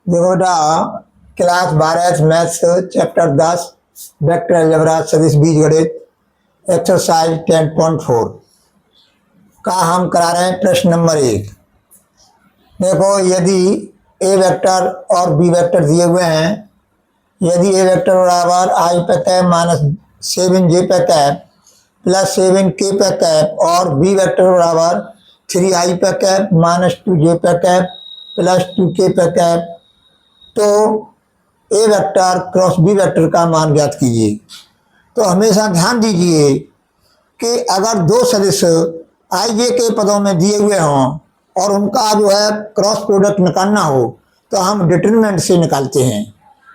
देखो बेटा, class 12 maths chapter 10 vector algebra सदिश बीजगणित एक्सरसाइज 10.4 का हम करा रहे हैं प्रश्न नंबर 1। देखो, यदि ए वेक्टर और बी वेक्टर दिए हुए हैं, यदि ए वेक्टर बराबर आई पे कैप माइनस 7 जे पे कैप प्लस 7 के पे कैप और बी वेक्टर बराबर 3 आई पे कैप माइनस 2 जे पे कैप प्लस 2 के पे कैप, तो A vector cross B vector का मान ज्ञात कीजिए। तो हमेशा ध्यान दीजिए कि अगर दो सदस्य आई जे के पदों में दिए हुए हों और उनका जो है क्रॉस प्रोडक्ट निकालना हो तो हम डिटरमिनेंट से निकालते हैं।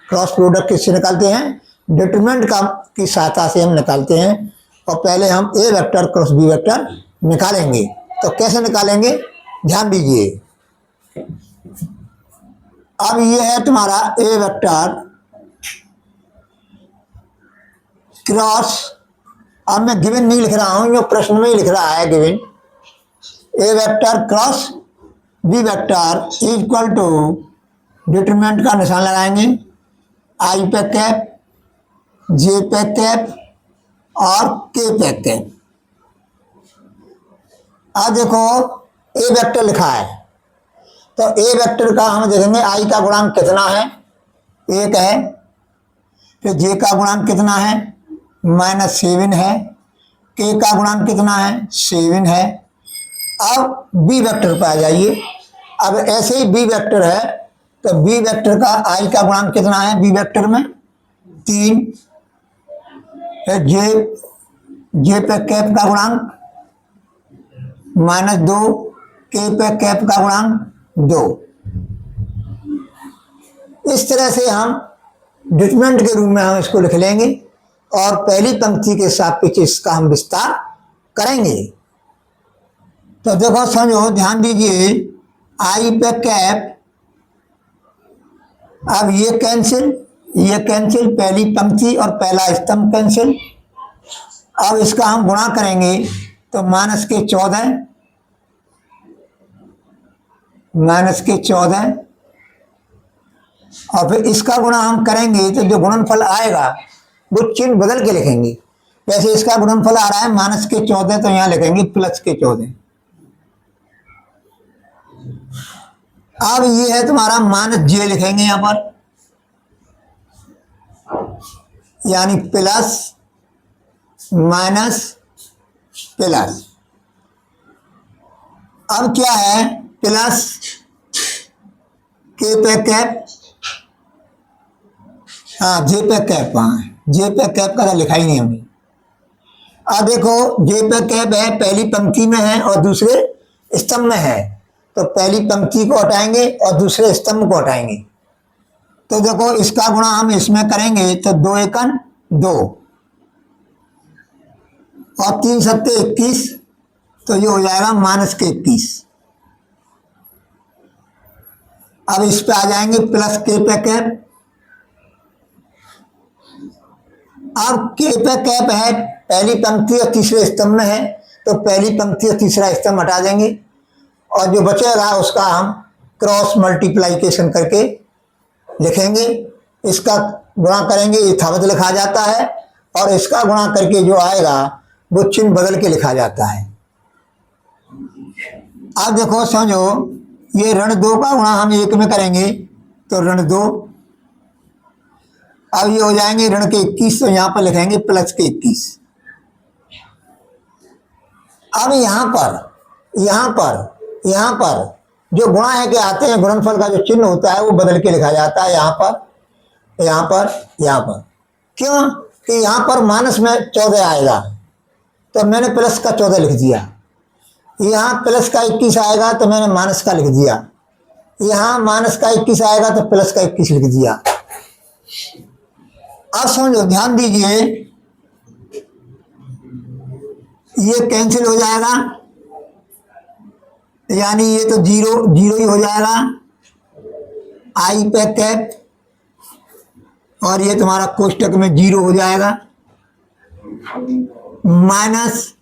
क्रॉस प्रोडक्ट किससे निकालते हैं? डिटरमिनेंट का की सहायता से हम निकालते हैं। और पहले हम ए वेक्टर क्रॉस बी वेक्टर निकालेंगे। तो कैसे निकालेंगे, ध्यान दीजिए। अब ये है तुम्हारा ए वेक्टर क्रॉस, अब मैं गिवन नहीं लिख रहा हूं, जो प्रश्न में ही लिख रहा है given. A vector cross B vector equal to determinant का निशान लगाएंगे, आई पे कैप, जे पे कैप और के पे कैप। अब देखो, ए वेक्टर लिखा है तो ए वेक्टर का हम देखेंगे आई का गुणांक कितना है, 1 है। फिर जे का गुणांक कितना है, -7 है। के का गुणांक कितना है, 7 है। अब बी वेक्टर पर आ जाइए। अब ऐसे ही बी वेक्टर है तो बी वेक्टर का आई का गुणांक कितना है, बी वेक्टर में 3 है। जे पे कैप का गुणांक -2, के पे कैप का गुणांक 2। इस तरह से हम डिटरमिनेंट के रूप में हम इसको लिख लेंगे और पहली पंक्ति के सापेक्ष इसका हम विस्तार करेंगे। तो देखो, समझो, ध्यान दीजिए। आई पे कैप, अब ये कैंसिल, पहली पंक्ति और पहला स्तंभ कैंसिल। अब इसका हम गुणा करेंगे तो -14 और फिर इसका गुणा हम करेंगे तो जो गुणनफल आएगा वो चिन्ह बदल के लिखेंगे। वैसे इसका गुणनफल आ रहा है -14, तो यहाँ लिखेंगे +14। अब ये है तुम्हारा -j, लिखेंगे यहाँ पर, यानी प्लस माइनस प्लस। अब क्या है, प्लस के पे कैप, हाँ जे पे कैप, हाँ जे पे कैप का लिखा ही नहीं हमने। अब देखो, जे पे कैप है, पहली पंक्ति में है और दूसरे स्तंभ में है, तो पहली पंक्ति को हटाएंगे और दूसरे स्तंभ को हटाएंगे। तो देखो, इसका गुणा हम इसमें करेंगे तो 2 एकन 2 और 3 सत्ते 21, तो ये हो जाएगा -21। अब इस पे आ जाएंगे प्लस के पे कैप। अब के पे कैप है, पहली पंक्ति और तीसरे स्तंभ में है, तो पहली पंक्ति और तीसरा स्तंभ हटा देंगे और जो बचेगा उसका हम क्रॉस मल्टीप्लाइकेशन करके लिखेंगे। इसका गुणा करेंगे, यथावत लिखा जाता है, और इसका गुणा करके जो आएगा वो चिन्ह बदल के लिखा जाता है। अब देखो, समझो, ये ऋण 2 का गुणा हम 1 में करेंगे तो ऋण 2। अब ये हो जाएंगे ऋण के 21, तो यहाँ पर लिखेंगे प्लस के 21। अब यहाँ पर जो गुणा है के आते हैं, गुणनफल का जो चिन्ह होता है वो बदल के लिखा जाता है। यहाँ पर क्यों कि यहाँ पर माइनस में 14 आएगा तो मैंने प्लस का 14 लिख दिया। यहाँ प्लस का 21 आएगा तो मैंने माइनस का लिख दिया। यहाँ माइनस का 21 आएगा तो प्लस का 21 लिख दिया। अब समझो, ध्यान दीजिए, ये कैंसिल हो जाएगा, यानी ये तो जीरो ही हो जाएगा। आई पे कैप और ये तुम्हारा कोष्टक में 0 हो जाएगा, माइनस,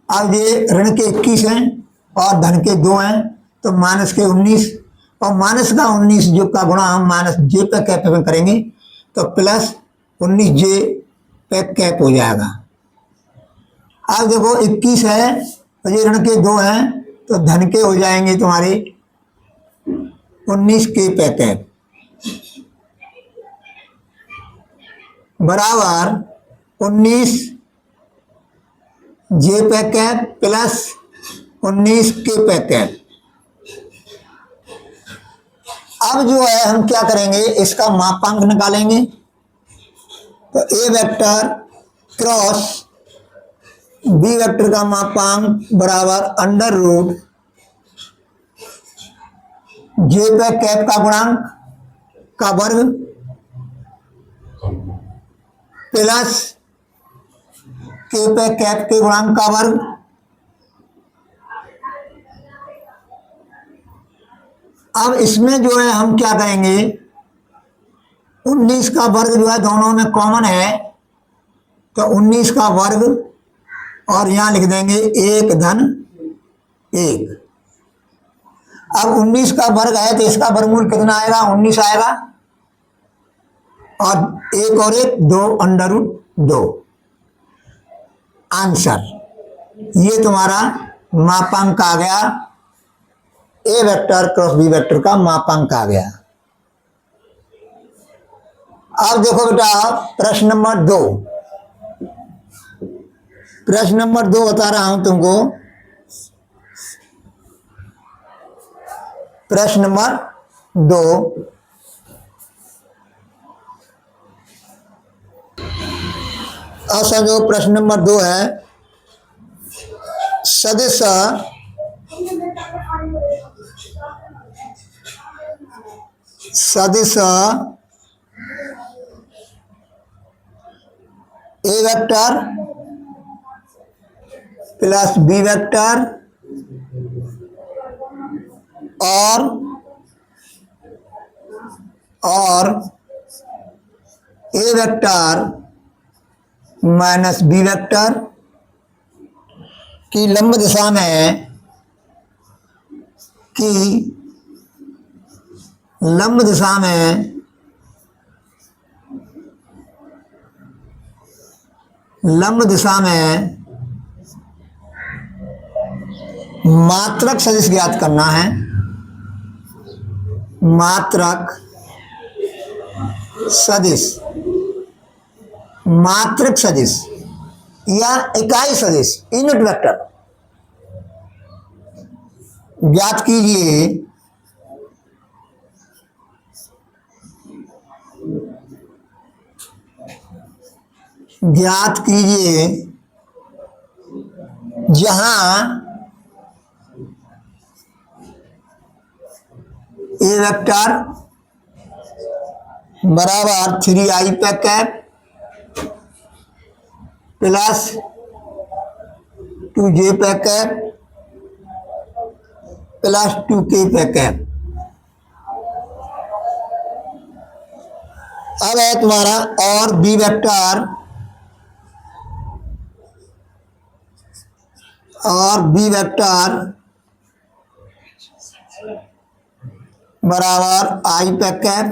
अब ये ऋण के 21 हैं और धन के 2 हैं तो -19 और माइनस का 19 जो का गुणा हम माइनस जे पे कैप में करेंगे तो प्लस 19 जे पे कैप हो जाएगा। अब देखो 21 है तो ये ऋण के 2 हैं तो धन के हो जाएंगे तुम्हारे 19 के पे कैप बराबर 19 जे पे कैप प्लस 19 के पे कैप। अब जो है हम क्या करेंगे, इसका मापांक निकालेंगे। तो A vector cross B vector का मापांक बराबर अंडर रूट जे पे कैप का गुणांक का वर्ग प्लस के पे कैप के गुणांक का वर्ग। अब इसमें जो है हम क्या करेंगे, 19 का वर्ग जो है दोनों में कॉमन है तो 19 का वर्ग और यहां लिख देंगे 1 धन 1। अब 19 का वर्ग है तो इसका वर्गमूल कितना आएगा, 19 आएगा और 1 और 1 2 अंडर रूट 2। आंसर ये तुम्हारा मापांक आ गया, ए वेक्टर क्रॉस बी वेक्टर का मापांक आ गया। अब देखो बेटा प्रश्न नंबर 2, प्रश्न नंबर 2 बता रहा हूं तुमको। प्रश्न नंबर 2 अब समझो प्रश्न नंबर 2 है सदिश सदिश ए वेक्टर प्लस बी वेक्टर और ए वेक्टर माइनस बी वेक्टर की लंब दिशा में लंब दिशा में मात्रक सदिश ज्ञात करना है। मात्रक सदिश या इकाई सदिश यूनिट वेक्टर ज्ञात कीजिए। जहां ए वेक्टर बराबर 3i पे कैप प्लस 2j पे कैप प्लस 2k पे कैप। अब है तुम्हारा और बी वेक्टर बराबर i पे कैप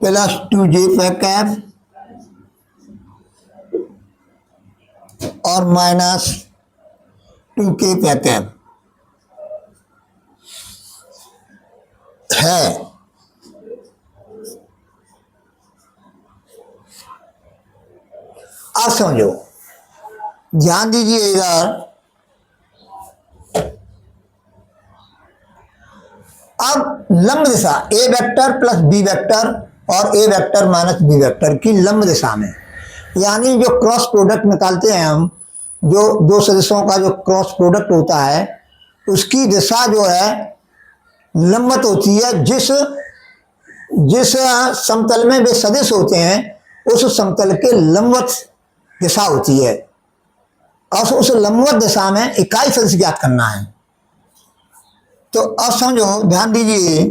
प्लस 2j पे कैप और माइनस 2k पे कैप है। अब समझो, ध्यान दीजिए इधर। अब लंब दिशा ए वेक्टर प्लस बी वेक्टर और ए वेक्टर माइनस बी वेक्टर की लंब दिशा में, यानी जो क्रॉस प्रोडक्ट निकालते हैं हम, जो दो सदिशों का जो क्रॉस प्रोडक्ट होता है उसकी दिशा जो है लंबवत होती है। जिस समतल में वे सदिश होते हैं उस समतल के लंबवत दिशा होती है और उस लंबवत दिशा में इकाई सदिश ज्ञात करना है। तो अब समझो, ध्यान दीजिए।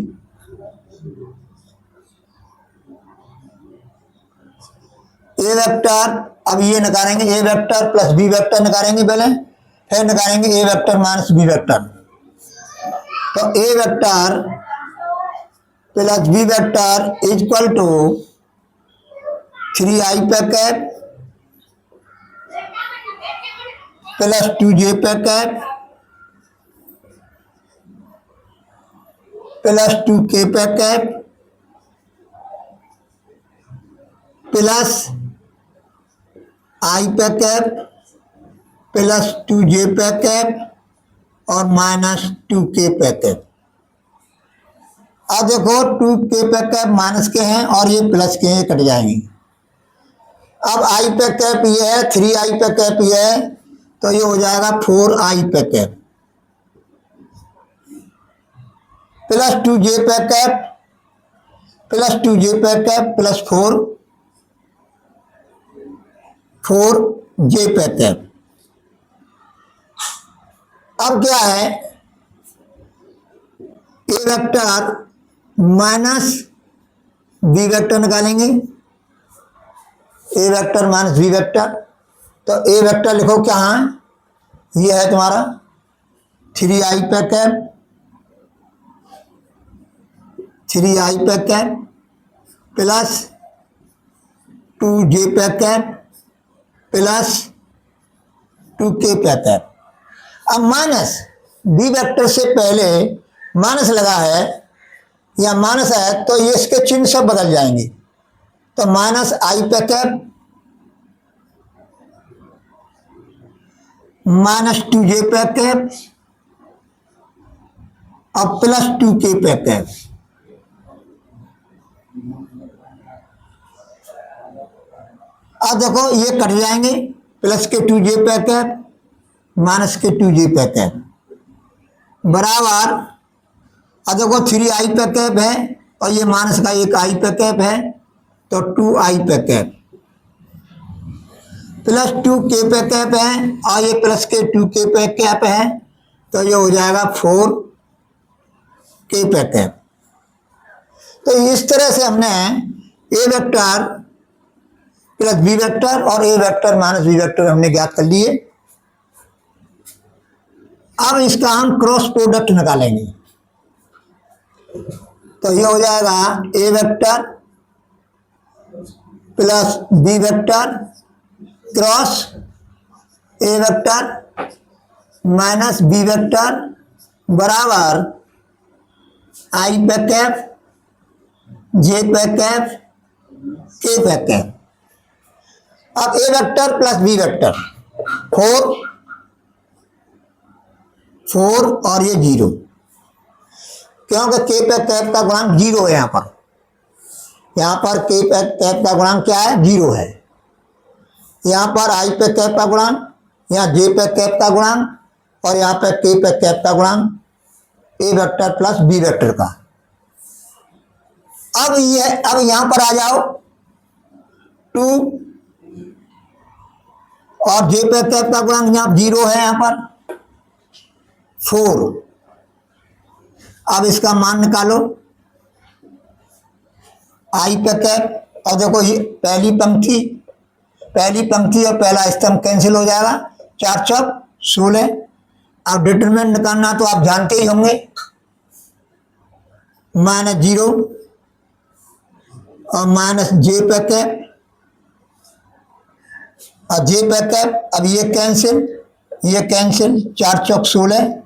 ए वेक्टर, अब ये निकालेंगे A vector plus B vector निकालेंगे पहले, फिर निकालेंगे A vector minus B vector. तो A vector plus B vector equal to 3i पे कैप प्लस 2j पे कैप प्लस 2k पे कैप प्लस i पे कैप प्लस 2j पे कैप और माइनस 2k पे कैप। अब देखो 2k पे कैप माइनस के हैं और ये प्लस के हैं, कट जाएंगे। अब i पे कैप ये है, 3i पे कैप ये है, तो ये हो जाएगा 4i पे कैप प्लस 2j पे कैप प्लस 2j पे कैप प्लस 4j पे कैप। अब क्या है, A vector minus B vector निकालेंगे, A vector minus B vector. तो ए वेक्टर लिखो क्या है, ये है तुम्हारा 3i पे कैप 3i पे कैप प्लस 2j पे कैप प्लस 2k पे कैप। अब माइनस बी वेक्टर से पहले माइनस लगा है या माइनस है तो ये इसके चिन्ह सब बदल जाएंगे। तो माइनस आई पे कैप माइनस 2j पे कैप और प्लस 2k पे कैप। अब देखो ये कट जाएंगे, प्लस के 2j पे कैप माइनस के 2j पे कैप बराबर। अब देखो 3i पे कैप है और ये माइनस का एक i पे कैप है, तो 2i पे कैप प्लस 2k पे कैप है और ये प्लस के 2k पे कैप है, तो ये हो जाएगा 4k पे कैप। तो इस तरह से हमने ए वेक्टर प्लस बी वेक्टर और ए वेक्टर माइनस बी वेक्टर हमने ज्ञात कर लिए। अब इसका हम क्रॉस प्रोडक्ट निकालेंगे, तो ये हो जाएगा A vector plus B vector cross A vector minus B vector बराबर आई पे कैप जे पे कैप के पे कैप। अब A vector plus B vector 4 और ये 0, क्योंकि के पे कैप का गुणांक 0 है। यहाँ पर के पे कैप का गुणांक क्या है, 0 है। यहाँ पर आई पे कैप का गुणांक, यहाँ जे पे कैप का गुणांक और यहाँ पे के पे कैप का गुणांक ए वेक्टर प्लस बी वेक्टर का। अब यहाँ पर आ जाओ 2 और जे पे कैप का गुणांक यहाँ 0 है, यहाँ पर 4। अब इसका मान निकालो आई पे कैप। और देखो ये पहली पंक्ति और पहला स्तंभ कैंसिल हो जाएगा, 4 चौक 16। अब डिटरमिनेंट निकालना तो आप जानते ही होंगे, -0 और माइनस जे पे कैप और जे पे कैप। अब ये कैंसिल 4 चौक 16।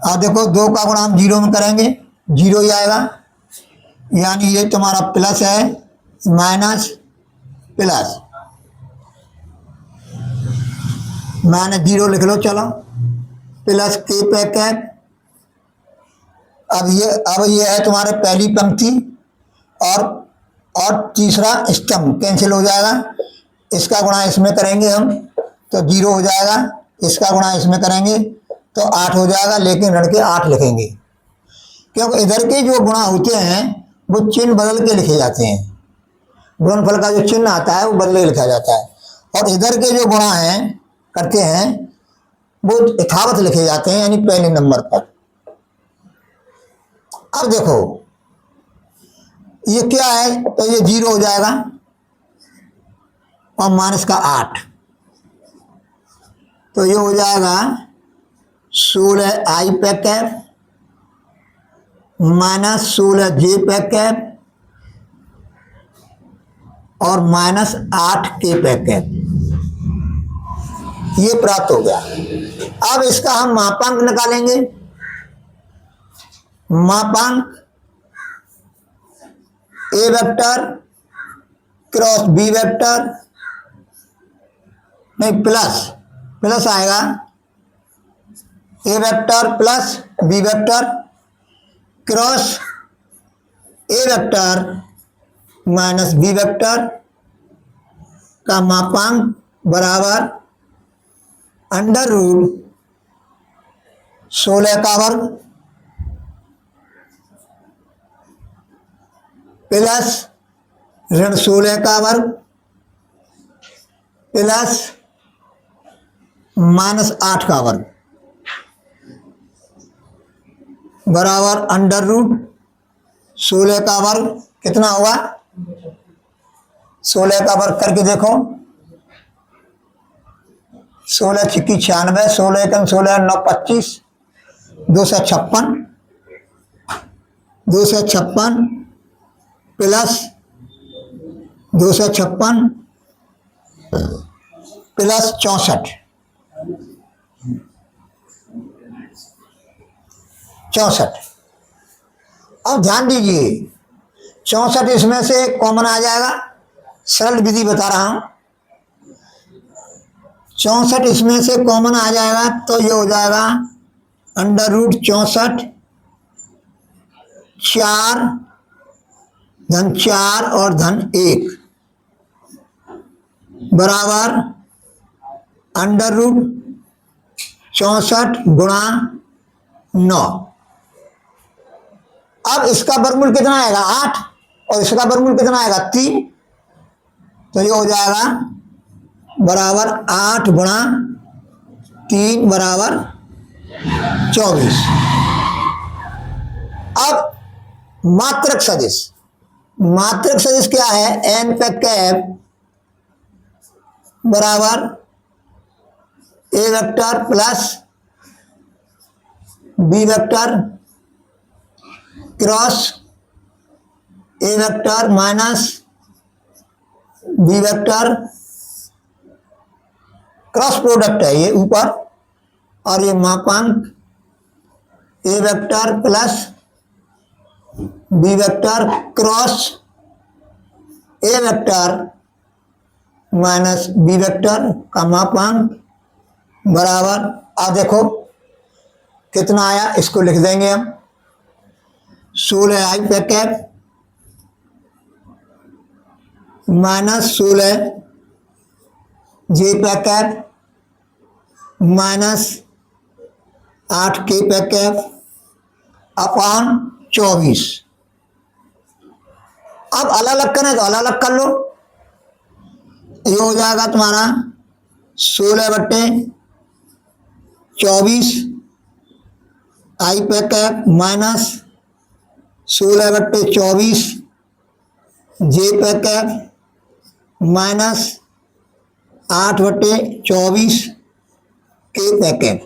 और देखो 2 का गुणांक 0 में करेंगे 0 ही आएगा, यानी ये तुम्हारा प्लस है माइनस प्लस -0 लिख लो, चलो प्लस के पे कैप। अब ये है तुम्हारे पहली पंक्ति और तीसरा स्तंभ कैंसिल हो जाएगा। इसका गुणा इसमें करेंगे हम तो 0 हो जाएगा, इसका गुणा इसमें करेंगे तो 8 हो जाएगा, लेकिन ऋण के 8 लिखेंगे क्योंकि इधर के जो गुणा होते हैं वो चिन्ह बदल के लिखे जाते हैं। गुणनफल का जो चिन्ह आता है वो बदल के लिखा जाता है, और इधर के जो गुणा हैं करते हैं वो यथावत लिखे जाते हैं, यानी पहले नंबर पर। अब देखो ये क्या है, तो ये 0 हो जाएगा और माइनस का 8, तो ये हो जाएगा 16 आई पे कैप माइनस 16 जे पे कैप और माइनस 8 के पे कैप, ये प्राप्त हो गया। अब इसका हम मापांक निकालेंगे। मापांक A vector cross B vector, नहीं प्लस आएगा A vector plus B vector cross A vector minus B vector का मापांक बराबर अंडर रूट 16 का वर्ग प्लस ऋण 16 का वर्ग प्लस माइनस 8 का वर्ग बराबर अंडर रूट 16 का वर्ग कितना हुआ? 16 का वर्ग करके देखो, 16 छिक्की 96, 16 एकम 16 9 25, 256 प्लस 256 प्लस 64 अब ध्यान दीजिए 64 इसमें से कॉमन आ जाएगा, सरल विधि बता रहा हूं। 64 इसमें से कॉमन आ जाएगा तो ये हो जाएगा अंडर रूट 64 4 धन 4 और धन 1 बराबर अंडर रूट 64 गुणा 9। अब इसका वर्गमूल कितना आएगा? 8 और इसका वर्गमूल कितना आएगा? 3। तो ये हो जाएगा बराबर 8 गुणा 3 बराबर 24। अब मात्रक सदिश क्या है? एन पे कैप बराबर A vector plus B vector cross A vector minus B vector, cross product है ये ऊपर, और ये मापांक A vector plus B vector cross A vector minus B vector का मापांक बराबर, अब देखो कितना आया, इसको लिख देंगे हम 16 आई पे कैप माइनस 16 जे पे कैप माइनस 8 के पे कैप अपॉन 24। अब अलग अलग करें तो अलग अलग कर लो, ये हो जाएगा तुम्हारा 16/24 आई पे कैप माइनस 16/24 जे पे कैप माइनस 8/24 के पे कैप।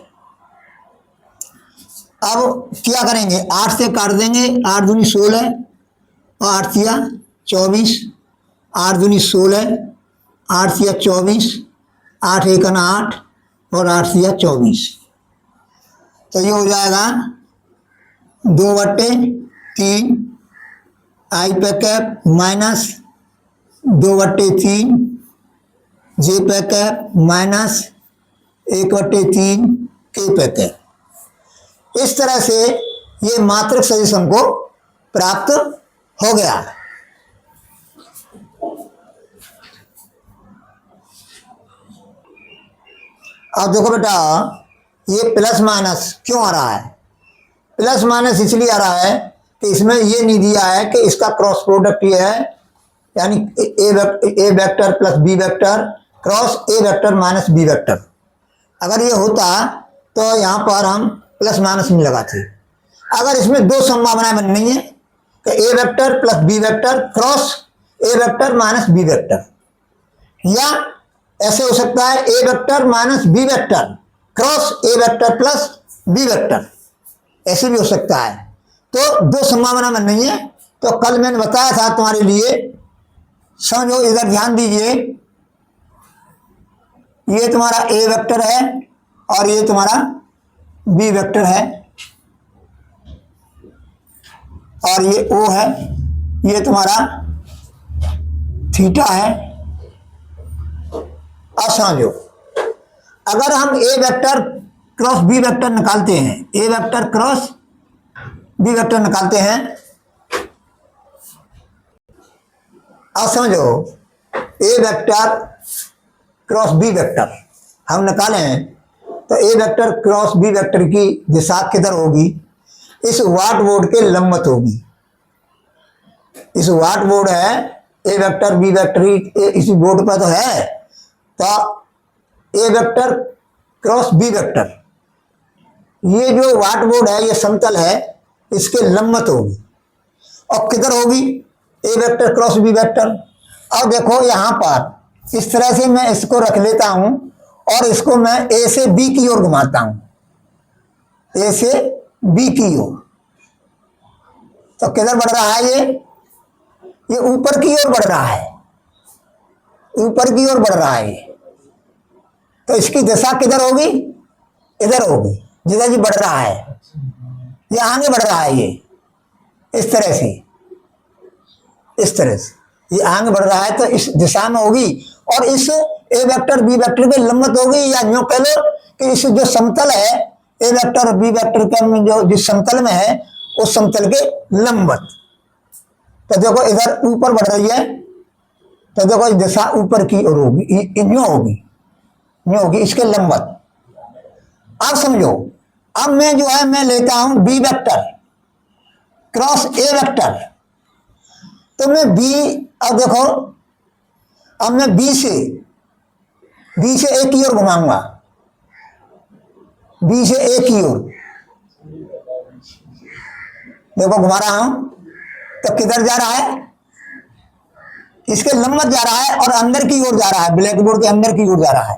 अब क्या करेंगे? 8 से काट देंगे, 8 दूनी 16 और 8 तिया 24, 8 दूनी 16, 8 तिया 24, 8 एकन 8 और 8 तिया 24। तो ये हो जाएगा 2/3 आई पे कैप माइनस 2/3 जे पे कैप माइनस 1/3 के पे कैप। इस तरह से ये मात्रक सदिश हमको प्राप्त हो गया। अब देखो बेटा, ये प्लस माइनस क्यों आ रहा है? प्लस माइनस इसलिए आ रहा है कि इसमें ये नहीं दिया है कि इसका क्रॉस प्रोडक्ट ये है, यानी A vector plus B vector cross A vector minus B vector. अगर ये होता तो यहाँ पर हम प्लस माइनस नहीं लगाते। अगर इसमें दो संभावनाएं बन रही हैं कि A vector plus B vector cross A vector minus B vector, या ऐसे हो सकता है A vector minus B vector cross A vector plus B vector, ऐसे भी हो सकता है। तो दो संभावना में नहीं है। तो कल मैंने बताया था तुम्हारे लिए, समझो, इधर ध्यान दीजिए, ये तुम्हारा ए वेक्टर है और ये तुम्हारा बी वेक्टर है और ये ओ है, ये तुम्हारा थीटा है। अब समझो, अगर हम ए वेक्टर क्रॉस बी वेक्टर निकालते हैं, ए वेक्टर क्रॉस बी वेक्टर निकालते हैं, अब समझो, ए वेक्टर क्रॉस बी वेक्टर हम निकालें तो A vector cross B vector की दिशा किधर होगी? इस व्हाट बोर्ड के लंबवत होगी। इस व्हाट बोर्ड है, ए वेक्टर बी वेक्टर इस बोर्ड पर तो है, तो A vector cross B vector, ये जो व्हाट बोर्ड है, ये समतल है, इसके लंबवत होगी। और किधर होगी? ए वेक्टर क्रॉस बी वेक्टर। अब देखो यहां पर इस तरह से मैं इसको रख लेता हूं और इसको मैं ए से बी की ओर घुमाता हूं, ए से बी की ओर, तो किधर बढ़ रहा है? ये ऊपर की ओर बढ़ रहा है, ऊपर की ओर बढ़ रहा है। तो इसकी दिशा किधर होगी? इधर होगी, जिधर जी बढ़ रहा है, ये आगे बढ़ रहा है, ये इस तरह से, इस तरह से ये आगे बढ़ रहा है, तो इस दिशा में होगी और इस ए वेक्टर बी वेक्टर के लंबवत होगी। या यूं कह लो कि इस जो समतल है ए वेक्टर और बी वेक्टर के जो जिस समतल में है, उस समतल के लंबवत। तो देखो इधर ऊपर बढ़ रही है, तो देखो इस दिशा ऊपर की ओर होगी, यूं होगी, यूं होगी, इसके लंबवत। अब समझो, अब मैं जो है मैं लेता हूं B vector cross A vector, तो मैं बी, अब देखो, अब मैं बी से ए की ओर घुमाऊंगा, बी से ए की ओर देखो घुमा रहा हूं, तो किधर जा रहा है? इसके लंबवत जा रहा है और अंदर की ओर जा रहा है, ब्लैक बोर्ड के अंदर की ओर जा रहा है,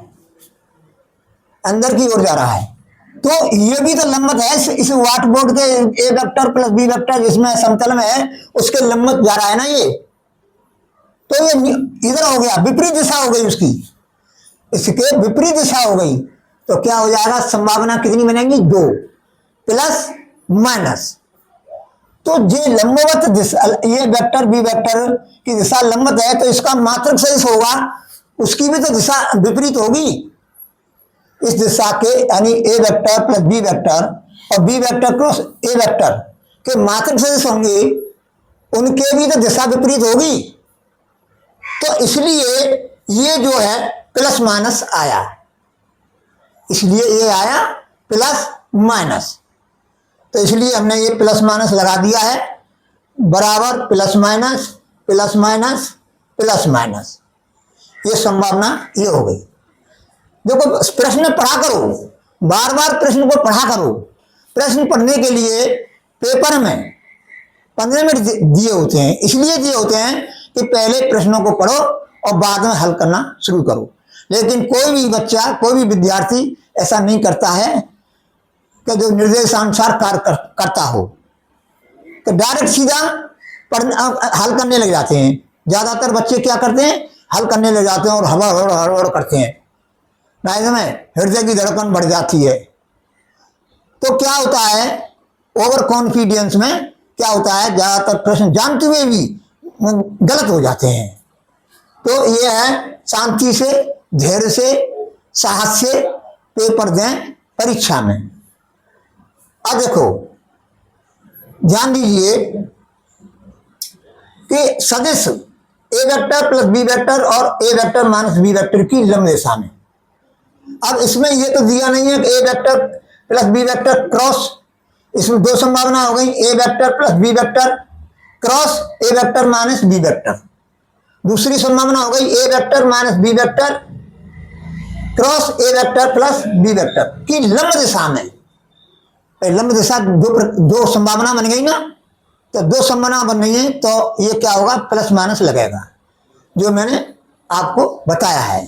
अंदर की ओर जा रहा है। तो ये भी तो लंबवत है, इस व्हाट बोर्ड के ए वेक्टर प्लस बी वेक्टर जिसमें समतल में है, उसके लंबवत जा रहा है ना ये। तो ये इधर हो गया, विपरीत दिशा हो गई उसकी, इसके विपरीत दिशा हो गई। तो क्या हो जाएगा? संभावना कितनी बनेगी? 2 प्लस माइनस। तो ये लंबवत दिशा, ये वेक्टर बी वेक्टर की दिशा लंबवत है, तो इसका मात्रक सदिश होगा, उसकी भी तो दिशा विपरीत होगी। इस दिशा के यानी A vector plus B vector और B vector cross A vector के मात्रक सदिश होंगे, उनके भी तो दिशा विपरीत होगी। तो इसलिए ये जो है प्लस माइनस आया, इसलिए ये आया प्लस माइनस। तो इसलिए हमने ये प्लस माइनस लगा दिया है, बराबर plus minus plus minus plus minus, ये संभावना ये हो गई। देखो प्रश्न पढ़ा करो, बार बार प्रश्न को पढ़ा करो। प्रश्न पढ़ने के लिए पेपर में 15 मिनट दिए होते हैं, इसलिए दिए होते हैं कि पहले प्रश्नों को पढ़ो और बाद में हल करना शुरू करो। लेकिन कोई भी बच्चा, कोई भी विद्यार्थी ऐसा नहीं करता है कि जो निर्देशानुसार कार्य करता हो, तो डायरेक्ट सीधा हल करने लग जाते हैं। ज्यादातर बच्चे क्या करते हैं? हल करने लग जाते हैं और हड़बड़ करते हैं, नहीं में हृदय की धड़कन बढ़ जाती है। तो क्या होता है, ओवर कॉन्फिडेंस में क्या होता है, ज्यादातर प्रश्न जानते हुए भी गलत हो जाते हैं। तो ये है, शांति से, धैर्य से, साहस से पेपर दें परीक्षा में। अब देखो ध्यान दीजिए कि सदिश ए वेक्टर प्लस बी वेक्टर और ए वेक्टर माइनस बी वेक्टर की लंब दिशा में। अब इसमें ये तो दिया नहीं है कि A vector plus B vector cross, इसमें 2 संभावना हो गई, A vector plus B vector cross A vector minus B vector. दूसरी संभावना हो गई A vector minus B vector cross A vector plus B vector की लंब दिशा में। लंब दिशा दो संभावना बन गई ना, तो 2 संभावना बन गई है, तो ये क्या होगा? प्लस माइनस लगेगा, जो मैंने आपको बताया है।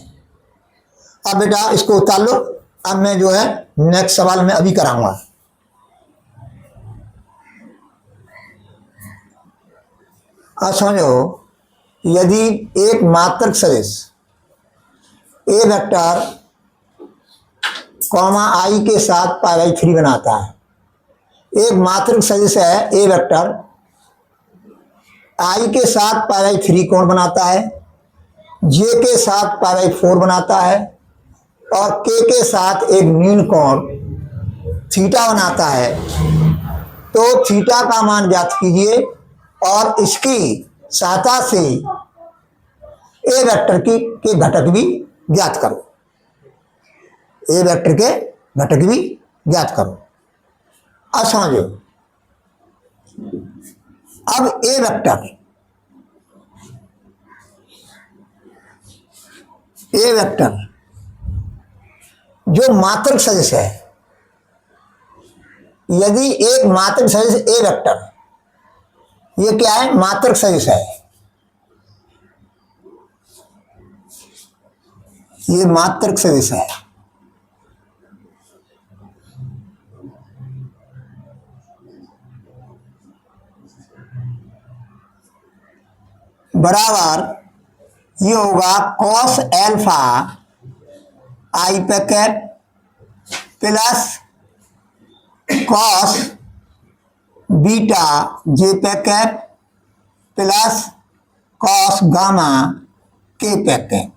अब बेटा इसको उतार लो। अब मैं जो है नेक्स्ट सवाल में अभी कराऊंगा। अब समझो, यदि एक मात्रक सदिश ए वेक्टर कॉमा आई के साथ पाई बाई 3 बनाता है, एक मात्रक सदिश है ए वेक्टर आई के साथ पाई बाई 3 कोण बनाता है, जे के साथ पाई बाई 4 बनाता है और के साथ एक मीन कोण थीटा बनाता है, तो थीटा का मान ज्ञात कीजिए और इसकी सहायता से ए वेक्टर के घटक भी ज्ञात करो। ए वेक्टर के घटक भी ज्ञात करो। अब समझो, अब ए वेक्टर जो मात्रक सदिश है, यदि एक मात्रक सदिश ए वेक्टर, ये क्या है, मात्रक सदिश है, ये मात्रक सदिश है, बराबर ये होगा कॉस एल्फा आई पे कैप प्लस कॉस बीटा जे पे कैप प्लस कॉस गामा के पे कैप,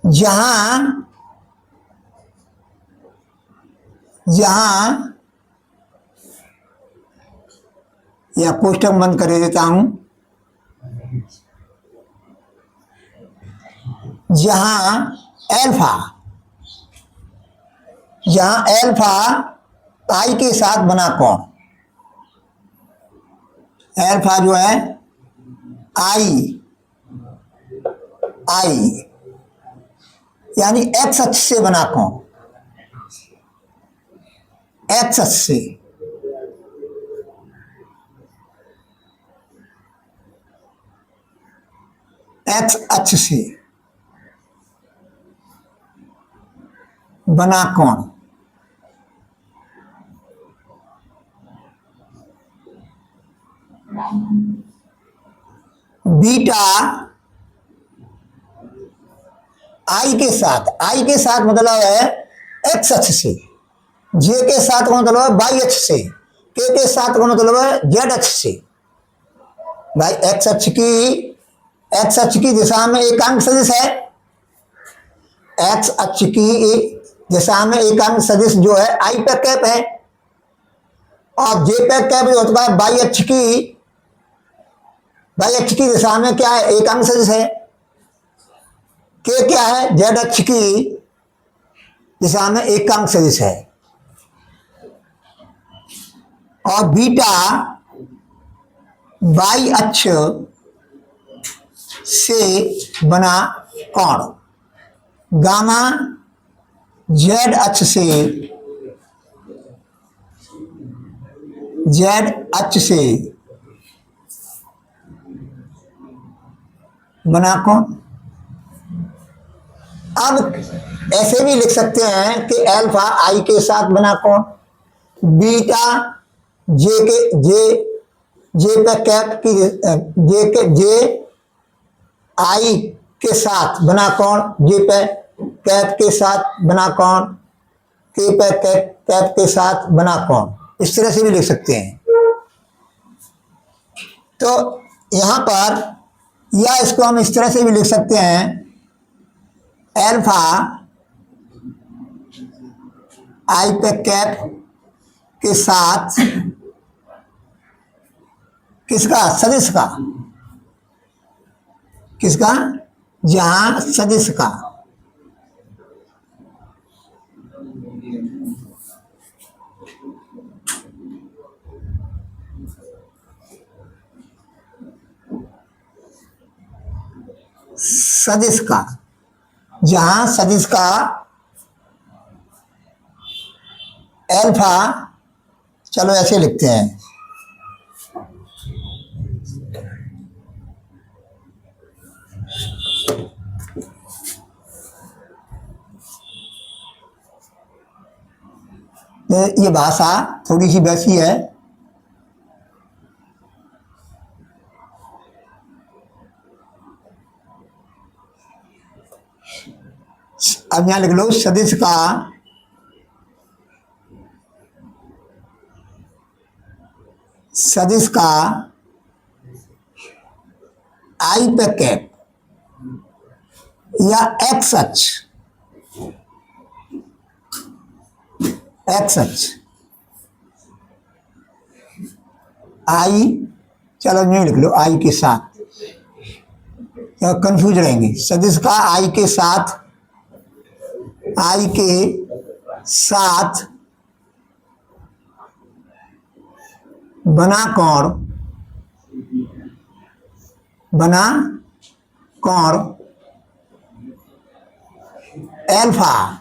जहां या कोष्टक बंद कर देता हूं, जहां एल्फा आई के साथ बना कोण, एल्फा जो है आई यानी एक्स अक्ष से बना कोण, एक्स अक्ष से, एक्स अक्ष से बना कोण, बीटा आई के साथ मतलब है एक्स अक्ष से, जे के साथ का मतलब है वाई अक्ष से, के साथ का मतलब है जेड अक्ष से। भाई एक्स अक्ष की दिशा में एकांक सदिश है, एक्स अक्ष की दिशा में एकांक सदिश जो है आई पे कैप है, और जे पे कैप जो होता है वाई अक्ष की दिशा में क्या है, एकांक सदिश है। के क्या है, जेड अक्ष की दिशा में एकांक सदिश है, और बीटा वाई अक्ष से बना कोण, गामा जेड अक्ष से बना कोण। अब ऐसे भी लिख सकते हैं कि एल्फा आई के साथ बना कोण, बीटा जे पे कैप की जे आई के साथ बना कोण, जे पे कैप के साथ बना कोण, के पे कैप के साथ बना कोण, इस तरह से भी लिख सकते हैं। तो यहां पर या इसको हम इस तरह से भी लिख सकते हैं, एल्फा आई पे कैप के साथ किसका, सदिश का, किसका, जहां सदिश का, जहां सदिश का एल्फा, चलो ऐसे लिखते हैं, ये भाषा थोड़ी सी वैसी है, अब यहाँ लिख लो सदिश का आई पे कैप या एक्स अक्ष आई, चलो नहीं लिख लो आई के साथ, कंफ्यूज रहेंगे। सदिश का आई के साथ बना कोण एल्फा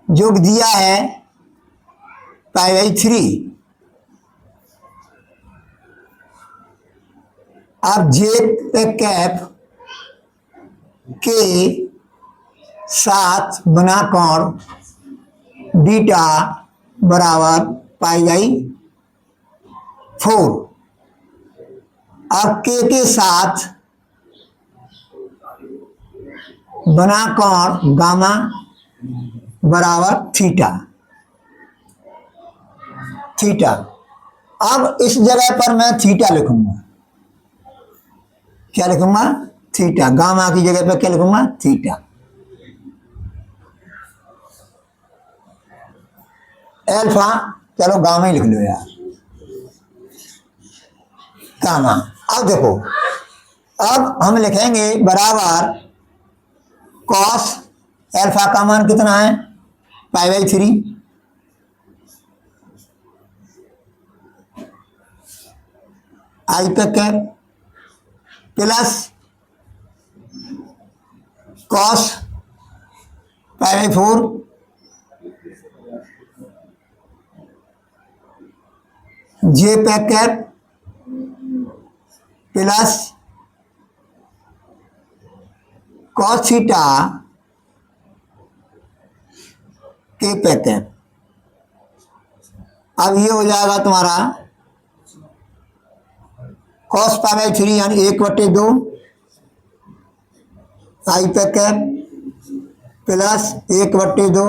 जो दिया है π/3। अब जे पे कैप के साथ बना कोण बीटा बराबर π/4 और के साथ बना कोण गामा बराबर थीटा। अब इस जगह पर मैं थीटा लिखूंगा, क्या लिखूंगा? थीटा। गामा की जगह पर क्या लिखूंगा? थीटा। एल्फा चलो गामा ही लिख लो यार, गामा। अब देखो, अब हम लिखेंगे बराबर कॉस एल्फा का मान कितना है? π/3 आई पे कैप प्लस कॉस π/4 जे पे कैप प्लस कॉस थीटा के पे कैप। अब ये हो जाएगा तुम्हारा कॉस π/3 यानी 1/2 आई पे कैप प्लस 1/2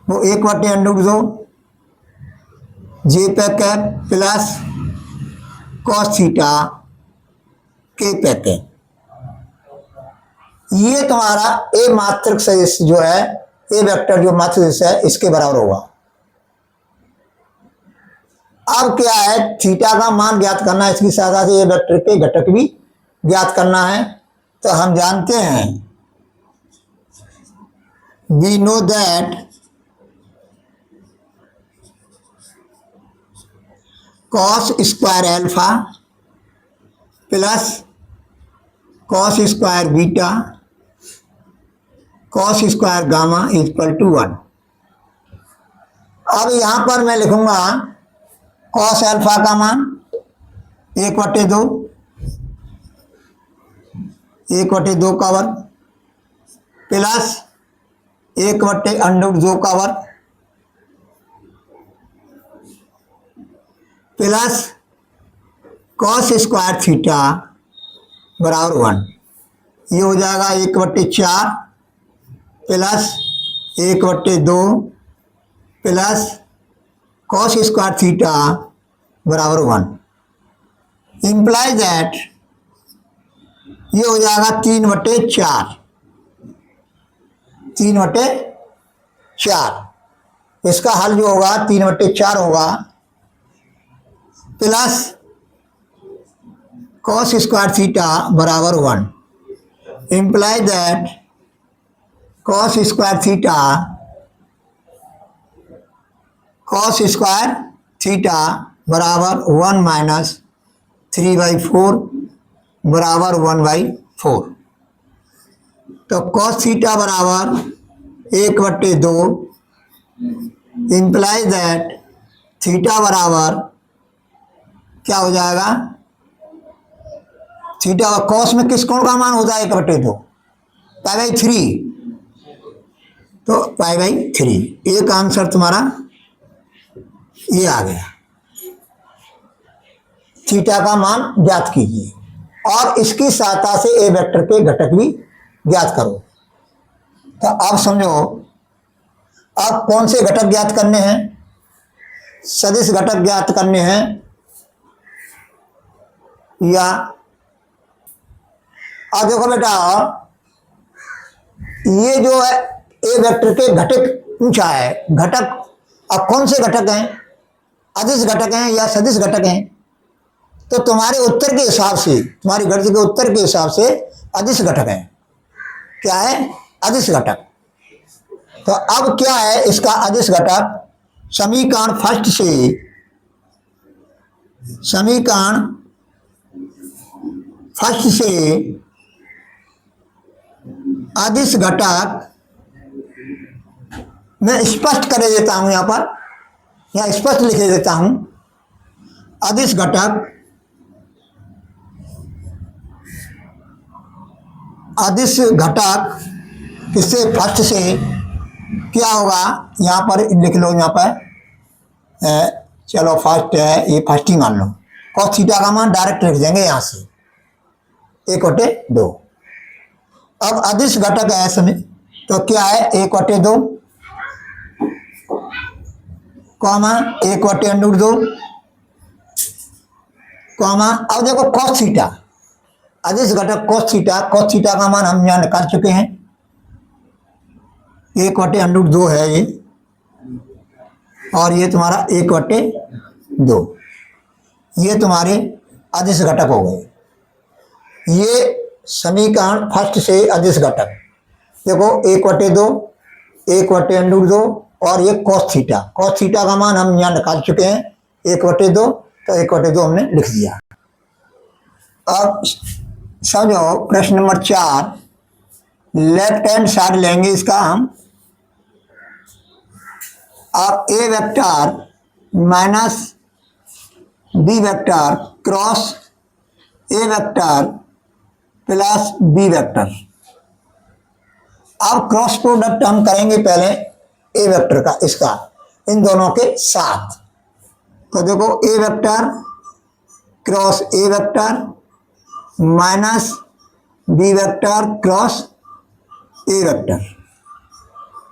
वो 1/√2 जे पे कैप प्लस कॉस थीटा के पे कैप। ये तुम्हारा ए मात्रक सदिश जो है, ए वेक्टर जो मात्रक सदिश है, इसके बराबर होगा। अब क्या है, थीटा का मान ज्ञात करना है, इसके साथ साथ ये वेक्टर के घटक भी ज्ञात करना है। तो हम जानते हैं we know that cos square alpha plus cos square beta cos square gamma equal to 1। अब यहां पर मैं लिखूंगा कॉस एल्फा का मान 1/2 का वर्ग प्लस 1/√2 का वर्ग प्लस कॉस स्क्वायर थीटा बराबर 1। ये हो जाएगा 1/4 plus 1/2 plus cos square theta बराबर 1 इम्प्लाई दैट ये हो जाएगा 3/4। 3/4 इसका हल जो होगा 3/4 होगा प्लस कॉस स्क्वायर थीटा बराबर 1 imply that cos square theta बराबर 1 माइनस 3/4 बराबर 1/4। तो कॉस थीटा बराबर 1/2 इम्प्लाई दैट थीटा बराबर क्या हो जाएगा? थीटा और कॉस में किस कोण का मान होता है? 1/2 π/3। तो π/3 एक आंसर तुम्हारा ये आ गया। थीटा का मान ज्ञात कीजिए और इसकी सहायता से ए वेक्टर के घटक भी ज्ञात करो। तो अब समझो, अब कौन से घटक ज्ञात करने हैं? सदिश घटक ज्ञात करने हैं, या अब देखो बेटा, ये जो है ए वेक्टर के घटक पूछा है, घटक। अब कौन से घटक हैं? अदिश घटक हैं या सदिश घटक हैं? तो तुम्हारे उत्तर के हिसाब से, तुम्हारी गणित के उत्तर के हिसाब से अदिश घटक हैं। क्या है? अदिश घटक। तो अब क्या है इसका अदिश घटक? समीकरण फर्स्ट से, समीकरण फर्स्ट से अदिश घटक मैं स्पष्ट कर देता हूं, यहां पर या स्पष्ट लिख देता हूं। अदिश घटक, अदिश घटक किससे? फर्स्ट से। क्या होगा? यहाँ पर लिख लो, यहाँ पर चलो फर्स्ट है, ये फर्स्ट ही मान लो। cos थीटा का मान डायरेक्ट लिख देंगे यहाँ से, 1/2। अब अदिश घटक है समय, तो क्या है? 1/2 कॉमा 1/√2 कॉमा, अब देखो cos थीटा, अदिश घटक cos थीटा, cos थीटा का मान हम यहाँ निकाल चुके हैं, 1/√2 है ये, और ये तुम्हारा 1/2, ये तुम्हारे अदिश घटक हो गए। ये समीकरण फर्स्ट से अदिश घटक देखो, 1/2, 1/√2 और ये cos थीटा, cos थीटा का मान हम यहाँ निकाल चुके हैं 1/2, तो 1/2 हमने लिख दिया। अब समझो प्रश्न नंबर 4, लेफ्ट हैंड साइड लेंगे इसका हम। अब A vector minus B vector cross A vector plus B vector. अब क्रॉस प्रोडक्ट हम करेंगे पहले ए वेक्टर का, इसका इन दोनों के साथ। तो देखो A vector cross A vector minus B vector cross A vector.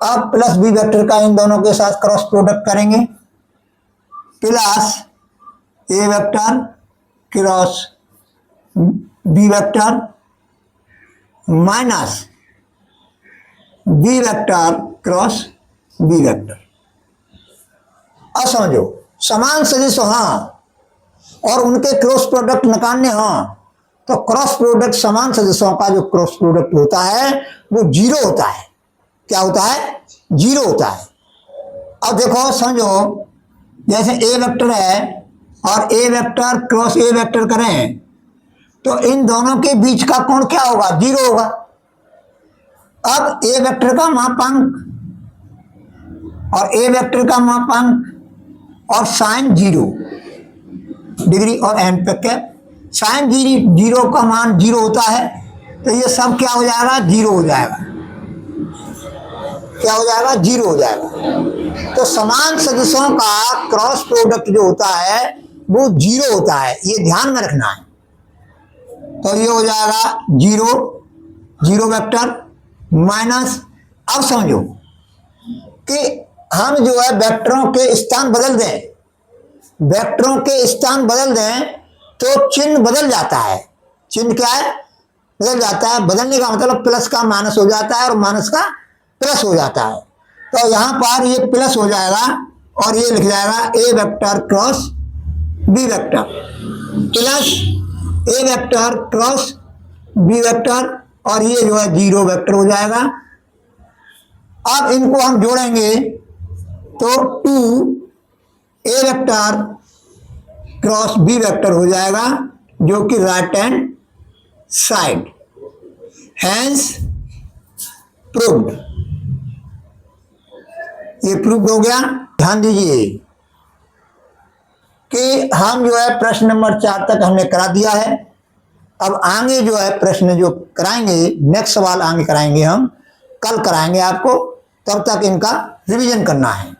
अब प्लस बी वेक्टर का इन दोनों के साथ क्रॉस प्रोडक्ट करेंगे, plus A vector cross B vector minus B vector cross B vector. अब समझो, समान सदिश हाँ और उनके क्रॉस प्रोडक्ट निकालने हाँ, तो क्रॉस प्रोडक्ट समान सदिशों का जो क्रॉस प्रोडक्ट होता है वो 0 होता है। क्या होता है? 0 होता है। अब देखो समझो, जैसे ए वेक्टर है और ए वेक्टर क्रॉस ए वेक्टर करें, तो इन दोनों के बीच का कोण क्या होगा? 0 होगा। अब ए वेक्टर का मापांक और ए वेक्टर का मापांक और साइन 0 डिग्री और एन पे कैप, साइन 0 का मान 0 होता है, तो ये सब क्या हो जाएगा? 0 हो जाएगा। क्या हो जाएगा? 0 हो जाएगा। तो समान सदिशों का क्रॉस प्रोडक्ट जो होता है वो 0 होता है, ये ध्यान में रखना है। तो ये हो जाएगा 0 वेक्टर माइनस, अब समझो कि हम जो है वेक्टरों के स्थान बदल दें, वेक्टरों के स्थान बदल दें तो चिन्ह बदल जाता है। चिन्ह क्या है? बदल जाता है। बदलने का मतलब प्लस का माइनस हो जाता है और माइनस का प्लस हो जाता है। तो यहाँ पर ये प्लस हो जाएगा और ये लिख जाएगा A vector cross B vector plus A vector cross B vector, और ये जो है 0 वेक्टर हो जाएगा। अब इनको हम जोड़ेंगे तो 2 A vector cross B vector हो जाएगा, जो कि right hand side, hence proved. ये प्रूव्ड हो गया। ध्यान दीजिए कि हम जो है प्रश्न नंबर 4 तक हमने करा दिया है। अब आगे जो है प्रश्न जो कराएंगे, नेक्स्ट सवाल आगे कराएंगे, हम कल कराएंगे आपको, तब तक इनका रिवीजन करना है।